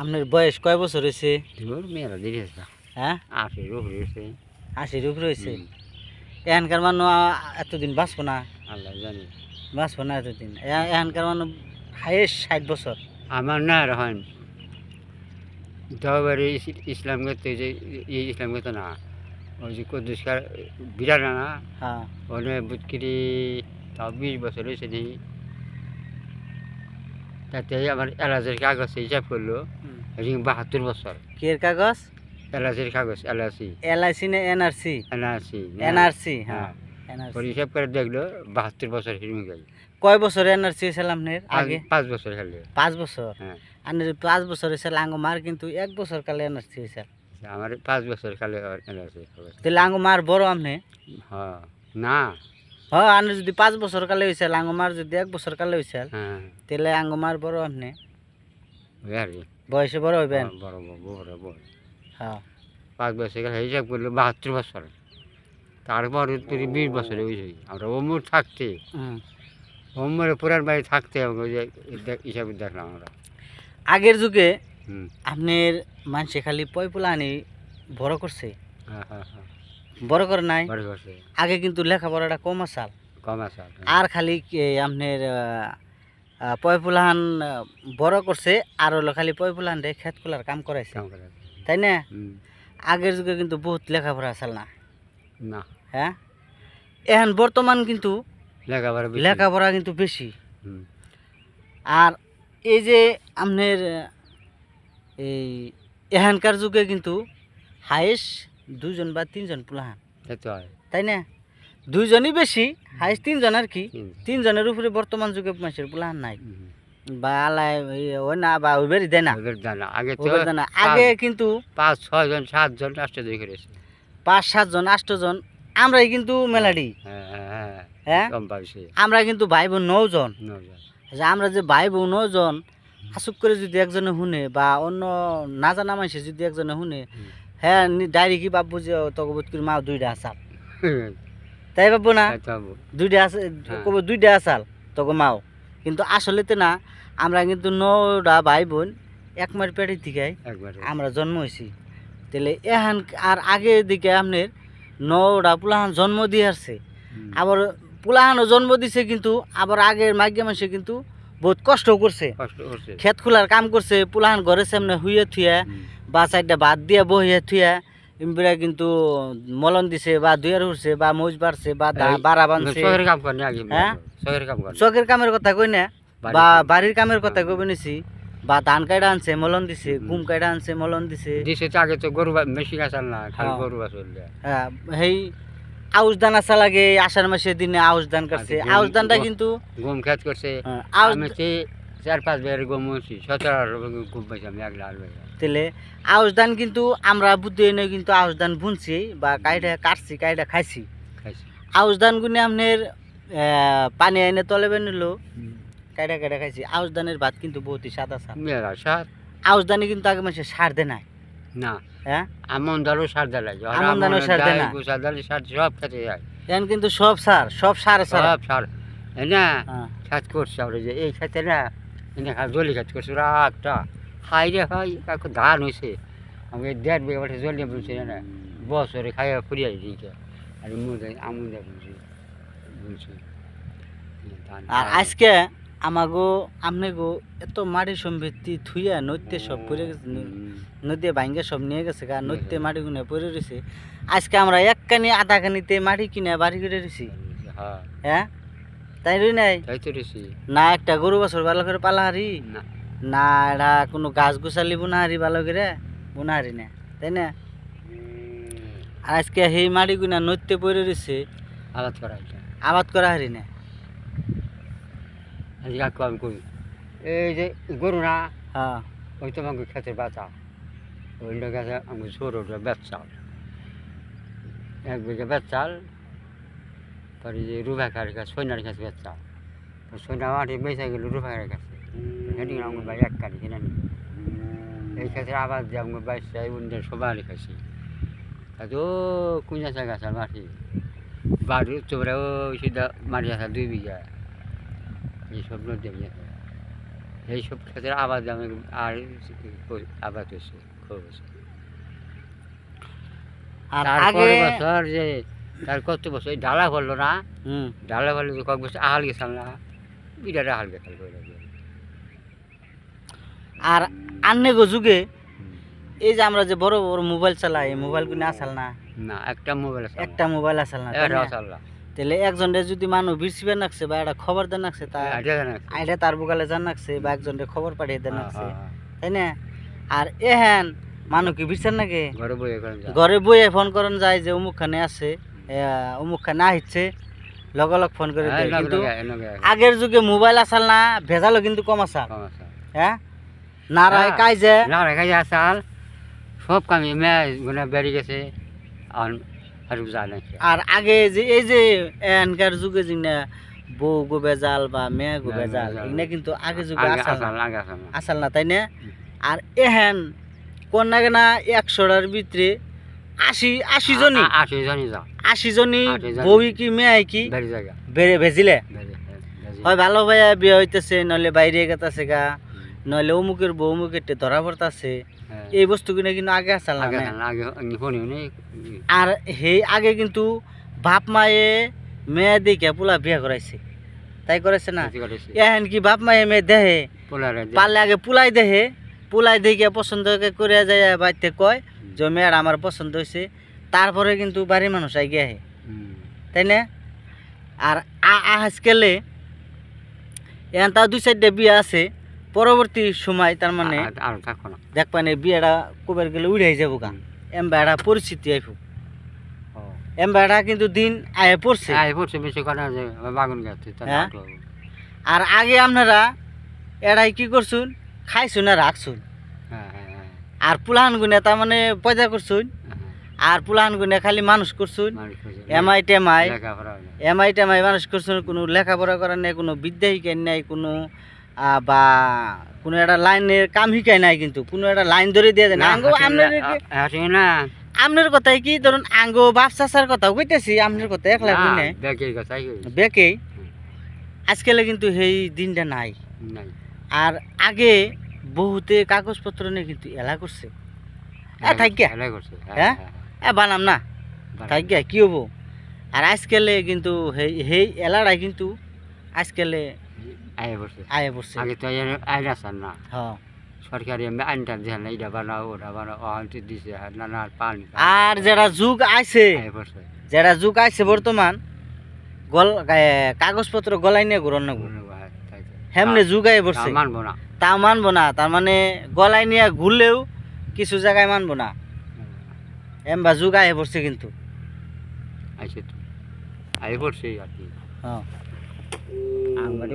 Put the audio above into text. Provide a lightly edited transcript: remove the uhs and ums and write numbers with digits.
আপনার বয়স কয় বছর হয়েছে? ধুর মেয়েরা দেরি হয়েছে হ্যাঁ, 80 উপরে হয়েছে 80-র উপরে হয়েছে। এখানকার মানুষ এতদিন বাঁচবো না, আল্লাহ জানে। বাঁচবো না এতদিন। এখানকার মানুষ হাইয়েস্ট 60 বছর। আমার না রহন দবারে ইসলাম করতে যে এই ইসলাম করতে না ওই যে কুদ্দুসকার বিরাট না হ্যাঁ, ওনে বুটকিরি তাও 20 বছর হয়েছে নি তাতে আমার এলাচের কাগজ হিসাব করলো এদিকে 72 বছর কি এর কাগজ? এলাচের কাগজ এলাচি এলআইসি না এনআরসি? এনআরসি এনআরসি, হ্যাঁ হ্যাঁ, এনআরসি। ওর হিসাব করে দেখলো 72 বছর হিরমি গেল কয় বছর এনআরসি হয়েছিল আপনার আগে? 5 বছর খেলে 5 বছর। হ্যাঁ আপনার 5 বছর হয়েছিল, আঙ্গুমার কিন্তু 1 বছর কালে এনআরসি হয়েছিল। আমার 5 বছর কালে এলাচি কাগজ তাহলে আঙ্গুমার বড় আপনি? হ্যাঁ না হ্যাঁ, আপনি যদি 5 বছর কালে হয়েছিল, আঙ্গুমার যদি 1 বছর কালে হয়েছিল, হ্যাঁ তাহলে আঙ্গুমার বড় আপনি, ওই আর কি বয়সে বড় হইবেন। বড় বড় বড় হ্যাঁ, 5 বছর গেলে হিসাব করলো 72 বছর তারপরে তুই 20 বছরে বুঝি আমরা ওমর থাকতে হুম। ওমরে পুরান বাড়ি থাকতে ওই যে হিসাবে দেখলাম আমরা আগের যুগে হুম আপনার মানুষে খালি পয়পুলানি বড় করছে, হ্যাঁ হ্যাঁ হ্যাঁ বড় করে নাই। বড় করছে আগে কিন্তু লেখাপড়াটা কম আসাল, কম আছে আর খালি আপনার পয়পুলাহান বড় করছে, আর হলো খালি পয়পুলাহান রে খেত খোলার কাম করাইছে, কাম করে তাই না? হুম আগের যুগে কিন্তু বহুত লেখাপড়া আসাল না। না হ্যাঁ, এখন বর্তমান কিন্তু লেখাপড়া বেশি। লেখাপড়া কিন্তু বেশি। হুম আর এই যে আপনার এই এখানকার যুগে কিন্তু হাইয়েস্ট 2 জন বা 3 জন পুলাহান, তাই তো হয় তাই না? 2 জনই বেশি, হাইয়েস্ট 3 জন আর কি। হুম 3 জনের উপরে বর্তমান যুগে মানুষের পুলাহান নাই, হুম। বা আলাই ওই না, বা ওইবারই দেয় না, ওদের জানা আগে তো ওইবার দেয় না। আগে কিন্তু 5 6 জন 7 জন রাষ্ট্রদ্রোহী করেছে 5-7 জন 8 জন আমরাই কিন্তু মেলাডি। হ্যাঁ হ্যাঁ হ্যাঁ হ্যাঁ, কম পাইছে আমরা কিন্তু ভাই বোন 9 জন। 9 জন যে আমরা যে ভাই বোন 9 জন, আসুক করে যদি একজনে শুনে বা অন্য না জানা মানুষে যদি একজনে শুনে, হুম। হ্যাঁ ডাইরি কি ভাববো যে তকবত করে মা 2টা আসাল, তাই ভাববো না? তাই তো হবো। 2টা আছে, হ্যাঁ। কব 2টা আসাল তক মাও, কিন্তু আসলে তো না। আমরা কিন্তু 9টা ভাই বোন এক মার পেটের থেকে একবারে আমরা জন্ম হয়েছি। তাহলে এহান আর আগের দিকে আপনার 9টা পুলাহান জন্ম দিয়ে আসছে, হুম। আবার পুলাহানও জন্ম দিছে, কিন্তু আবার আগের মাইগ্যা মানুষে কিন্তু বহুত কষ্ট করছে, কষ্ট করছে ক্ষেত খোলার কাম করছে, পুলাহান ঘরের সামনে হুইয়ে থুয়া হুম। বা সাইডটা ভাত দিয়ে বহিয়ে থুয়া এমবিরা কিন্তু মলন দিছে বা দুয়ার উঠছে বা মৌজ বাড়ছে বা বাড়া বানছে। শহরের কাম করে আগে হ্যাঁ? শহরের কাম করে চকের কামের কথা কই না, বাড়ির বা কাম। বাড়ির কামের কথা হ্যাঁ। কই নিছি, বা ধান কাইডা আনছে মলন দিছে, হুম। গুম কাইডা আনছে মলন দিছে। দিছে তো আগে তো গরু মেশিন আসাল না খালি হ্যাঁ। গরু আসল হ্যাঁ, সেই আউশ ধান আসা লাগে, আষাঢ় মাসের দিনে আউশ ধান কাটছে। আগে আউশ ধানটা গম- কিন্তু গম খেত করছে আউশ আমি সেই 4-5 বের গম হচ্ছি 17 গম পাইছি আমি এক লাল ভাই তেলে আউশ ধান কিন্তু আমরা বুদ্ধি এনে কিন্তু আউশ ধান বুনছি বা কাইডা কাটছি, কাইডা খাইছি। খাইছি আউশ ধান গুনে আপনার পানি এনে তলে বেনিলো কাইডা কাইডা খাইছি। আউশ ধানের ভাত কিন্তু বহুতই সাদা সার। মেয়েরা সার আউশ ধানে কিন্তু আগে মাসে সার দেয় নাই। না হ্যাঁ, আমন দালও সার দেয় লাগে আমন ধানও সার দেয় না। গুসা দাল সার সব খেতে যায় এখন কিন্তু সব সার, সব সার সার। সব সার না হ্যাঁ, খেত করছে আমরা যে এই খেতে না এনে জলি খেত করছে একটা খাই রে হয় কাকু ধান হয়েছে আমি 1.5 বিঘা বাটে জলি বলছি না বছরে খাইয়া ফুরিয়ে দিকে আর মুদে আমন দেয় বলছি ধান আর আজকে আমাগো আমনেগো এত মাটি সম্পত্তি থুইয়া নদীতে সব পড়ে গেছে, নদী ভাঙ্গে সব নিয়ে গেছে গা, নদীতে মাটি গুনে পড়ে রয়েছে। আজকে আমরা এক কানি আধা কানিতে মাটি কিনে বাড়ি করে রয়েছি। হ্যাঁ হ্যাঁ, তাই রই নাই তাই তো রেছি না, একটা গরু বছর ভালো করে পালা হারি না না, এটা কোনো গাছ গুছালি বোনা হারি ভালো করে বোনা হারি না, তাই না? আর আজকে সেই মাটি গুনা নদীতে পড়ে রয়েছে, আবাদ করা এটা আবাদ করা হারি না। আজকে কাকু আমি কই এই যে গরু না হ্যাঁ, ওই তো আমাকে খেতে বাঁচা ওই গেছে আমি ছোট বেচাল 1 বিঘা বেচাল পরে যে রুফাকার কাছে সৈন্যার কাছে বেচাল সৈন্য মাটি বেঁচে গেল রুফাকারের কাছে হেঁটে আমার ভাই 1 কানি কিনে নি এই ক্ষেত্রে আবার যে আমার বাইশ চাই উন্ডে সবাই খাইছি তাতে ও কুঞ্জা গাছ আর মাটি বাড়ি তোমরা ও সিধা মাটি আছে 2 বিঘা এই সব নদী এইসব ক্ষেত্রে আবাদ আমি আর আবাদ হয়েছে খুব হয়েছে। আর তারপরে আগে বছর যে তার কত বছর এই ডালা ফেললো না, হুম ডালা ফেললে তো কয়েক বছর আহাল গেছাল না, বিরাট আহাল গেছাল করে আর আন্নেগো যুগে এই যে আমরা যে বড় বড় মোবাইল চালাই এই মোবাইল গুলো আসাল না, না একটা মোবাইল আছে একটা মোবাইল আসাল না, তাই এটা না? আসাল্লা তাহলে একজনরে যদি মানুষ বিরসিবে নাকছে বা একটা খবর দেন নাকছে তা এটা জানা আইডা তার বুকালে জান নাকছে বা একজনরে খবর পাঠিয়ে দেন নাকছে, তাই না? আর এহেন মানুষ কি বিরছেন নাকি ঘরে বইয়ে করেন ঘরে বইয়ে ফোন করেন যায় যে অমুকখানে আছে, অমুকখানে আহিচ্ছে, লগালগ ফোন করে দেয়। কিন্তু আগের যুগে মোবাইল আসাল না, ভেজালও কিন্তু কম আসাল, হ্যাঁ নারায় হ্যাঁ। কাইজে না রেখে যায় আসাল সব কামি মেয়ে গুনে বেরিয়ে গেছে আর জানে আর আগে যে এই যে এনকার যুগে যে না বউ গো বেজাল বা মেয়ে গো বেজাল এগুলো কিন্তু আগে যুগে আসাল না, আগে আসা না আসাল না, তাই না? আর এহেন কোন নাগে না 100টার ভিতরে 80 জনই 80 জনই যাও 80 জনই 80 জনই। বউই কি মেয়ে কি বেরিয়ে জায়গা ভেজিলে হয় ভালো ভাইয়া বিয়ে হইতেছে, নইলে বাইরে গেতাছে গা, নইলে অমুকের বউ অমুকের ধরা পড়তাছে, এই বস্তুগুলো কিন্তু আগে আসাল না। আগে আগে ফোন নেই আর সেই আগে কিন্তু বাপ মায়ে মেয়ে দেখে পোলা বিয়া করাইছে, তাই করেছে না? এখন কি বাপ মায়ে মেয়ে দেহে পারলে আগে পুলাই দেহে, পুলাই দেখে পছন্দ করে যায় বাড়িতে কয় যে মেয়ের আমার পছন্দ হয়েছে, তারপরে কিন্তু বাড়ির মানুষ আগে আহে, তাই না? আর আজকালে এখন তার 2-4টা বিয়ে আছে, পরবর্তী সময় তার মানে আর থাকো না দেখবেন এই বিয়েটা কবের গেলে উড়াই যাবো গা, এমবাড়া পরিস্থিতি আইব, এমবাড়া কিন্তু দিন আয়ে পড়ছে। পড়ছে বেশি কথা যে বাগুন গাছে হ্যাঁ? আর আগে আপনারা এরাই কি করছুন, খাইছুন আর রাখছুন, আর পুলাহান গুনে তার মানে পয়দা করছুন, আর পুলাহান গুনে খালি মানুষ করছুন, এমআই টেমাই মানুষ করছুন, কোনো লেখাপড়া করার নেই, কোনো বিদ্যা শিকাই নাই, কোনো বা কোনো একটা লাইনের কাম শিকাই নাই, কিন্তু কোনো একটা লাইন ধরে দিয়ে দেন না আপনার কথাই কি ধরুন আঙ্গ বাপ চাচার কথা কইতেছি, আপনার কথা একলা কই নাই বেকেই। আজকালে কিন্তু সেই দিনটা নাই। আর আগে বহুতে কাগজপত্র নিয়ে কিন্তু এলা করছে, থাকিয়া হ্যাঁ বানাম না থাকিয়া কি হবো। আর আজকালে কিন্তু সেই এলাটাই কিন্তু আজকালে আয়ে পড়ছে। আগে তো আইন আসার না হ্যাঁ সরকারি আইনটা দিয়ে না এটা বানাও ওটা বানাও অহান্তি দিছে নানা পানি আর যেটা যুগ আইছে, যেটা যুগ আইছে বর্তমান কাগজপত্র গলাই নিয়ে ঘুরন না হেমনে যুগ আই পড়ছে, মানবো না তা মানবো না, তার মানে গলাই নিয়ে ঘুরলেও কিছু জায়গায় মানবো না, এমবা যুগ আই পড়ছে কিন্তু আইসে তো আই পড়ছে আর কি হ্যাঁ। আমি